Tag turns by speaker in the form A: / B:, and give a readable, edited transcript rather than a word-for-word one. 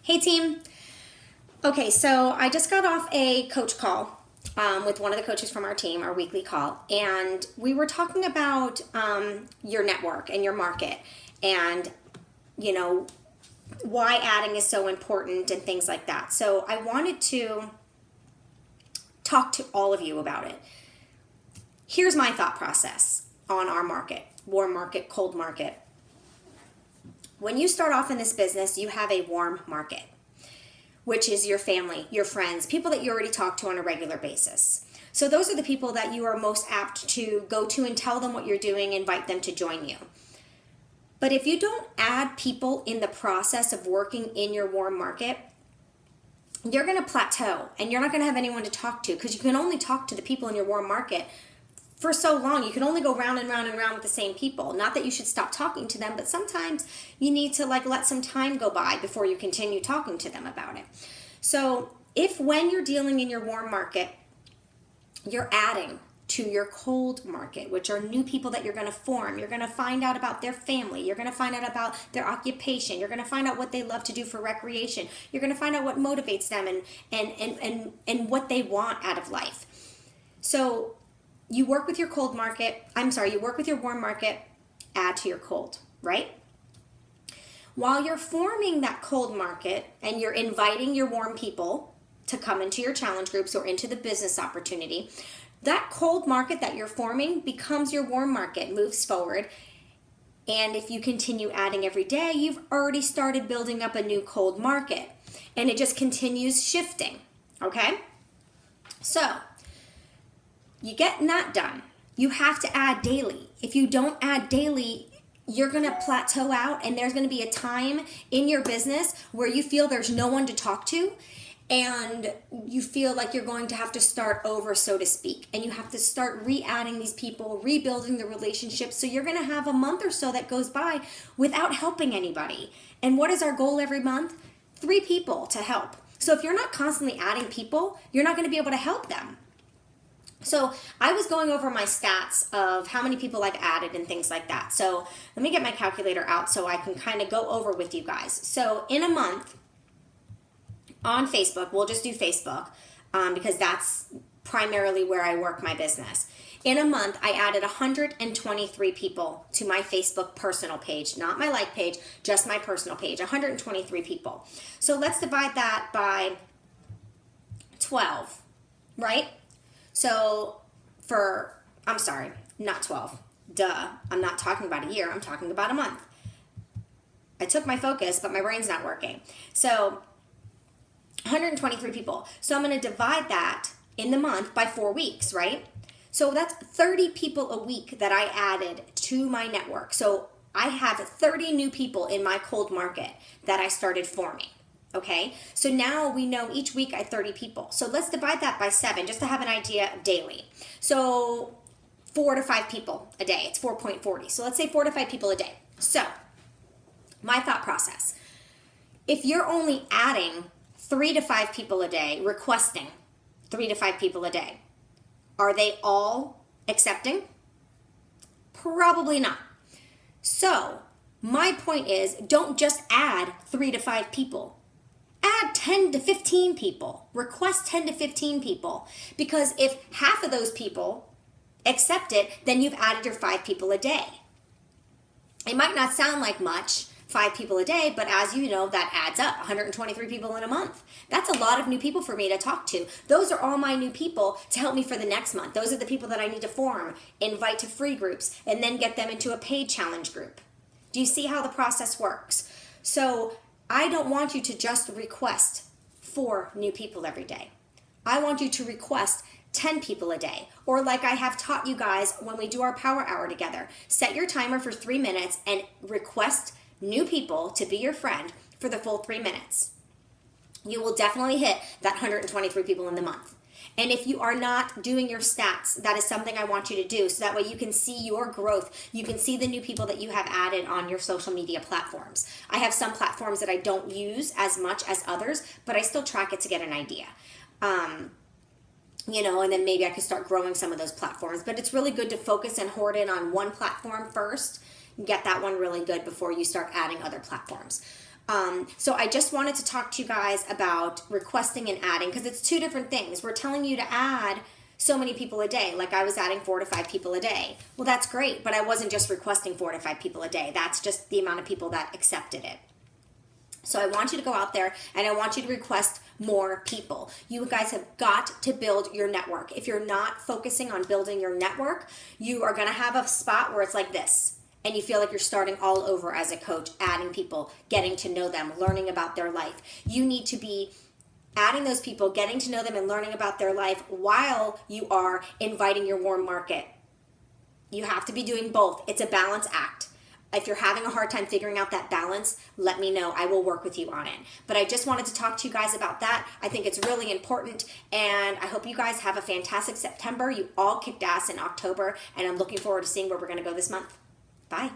A: Hey team. Okay, so I just got off a coach call with one of the coaches from our team, our weekly call, and we were talking about your network and your market and, you know, why adding is so important and things like that. So I wanted to talk to all of you about it. Here's my thought process on our market, warm market, cold market. When you start off in this business, you have a warm market, which is your family, your friends, people that you already talk to on a regular basis. So those are the people that you are most apt to go to and tell them what you're doing, invite them to join you. But if you don't add people in the process of working in your warm market, you're going to plateau and you're not going to have anyone to talk to, because you can only talk to the people in your warm market for so long. You can only go round and round and round with the same people. Not that you should stop talking to them, but sometimes you need to let some time go by before you continue talking to them about it. So if when you're dealing in your warm market, you're adding to your cold market, which are new people that you're going to form, you're going to find out about their family, you're going to find out about their occupation, you're going to find out what they love to do for recreation, you're going to find out what motivates them and what they want out of life. So you work with your you work with your warm market, add to your cold, right? While you're forming that cold market and you're inviting your warm people to come into your challenge groups or into the business opportunity, that cold market that you're forming becomes your warm market, moves forward. And if you continue adding every day, you've already started building up a new cold market. And it just continues shifting, okay? So you get that done. You have to add daily. If you don't add daily, you're going to plateau out, and there's going to be a time in your business where you feel there's no one to talk to, and you feel like you're going to have to start over, so to speak, and you have to start re-adding these people, rebuilding the relationship. So you're going to have a month or so that goes by without helping anybody. And what is our goal every month? 3 people to help. So if you're not constantly adding people, you're not going to be able to help them. So I was going over my stats of how many people I've added and things like that. So let me get my calculator out so I can kind of go over with you guys. So in a month on Facebook, we'll just do Facebook because that's primarily where I work my business. In a month, I added 123 people to my Facebook personal page, not my like page, just my personal page, 123 people. So let's divide that by 12, right? So not 12. Duh. I'm not talking about a year. I'm talking about a month. I took my focus, but my brain's not working. So 123 people. So I'm going to divide that in the month by 4 weeks, right? So that's 30 people a week that I added to my network. So I have 30 new people in my cold market that I started forming. Okay, so now we know each week I have 30 people. So let's divide that by 7 just to have an idea daily. So 4 to 5 people a day. It's 4.40. So let's say 4 to 5 people a day. So my thought process, if you're only adding 3 to 5 people a day, requesting 3 to 5 people a day, are they all accepting? Probably not. So my point is, don't just add 3 to 5 people. Add 10 to 15 people. Request 10 to 15 people. Because if half of those people accept it, then you've added your 5 people a day. It might not sound like much, 5 people a day, but as you know, that adds up. 123 people in a month. That's a lot of new people for me to talk to. Those are all my new people to help me for the next month. Those are the people that I need to form, invite to free groups, and then get them into a paid challenge group. Do you see how the process works? So I don't want you to just request 4 new people every day. I want you to request 10 people a day. Or like I have taught you guys when we do our power hour together, set your timer for 3 minutes and request new people to be your friend for the full 3 minutes. You will definitely hit that 123 people in the month. And if you are not doing your stats, that is something I want you to do, so that way you can see your growth. You can see the new people that you have added on your social media platforms. I have some platforms that I don't use as much as others, but I still track it to get an idea. And then maybe I could start growing some of those platforms. But it's really good to focus and hoard in on one platform first. Get that one really good before you start adding other platforms. So I just wanted to talk to you guys about requesting and adding, because it's two different things. We're telling you to add so many people a day. Like I was adding 4 to 5 people a day. Well, that's great, but I wasn't just requesting 4 to 5 people a day. That's just the amount of people that accepted it. So I want you to go out there and I want you to request more people. You guys have got to build your network. If you're not focusing on building your network, you are going to have a spot where it's like this. And you feel like you're starting all over as a coach, adding people, getting to know them, learning about their life. You need to be adding those people, getting to know them and learning about their life while you are inviting your warm market. You have to be doing both. It's a balance act. If you're having a hard time figuring out that balance, let me know. I will work with you on it. But I just wanted to talk to you guys about that. I think it's really important, and I hope you guys have a fantastic September. You all kicked ass in October, and I'm looking forward to seeing where we're going to go this month. Bye.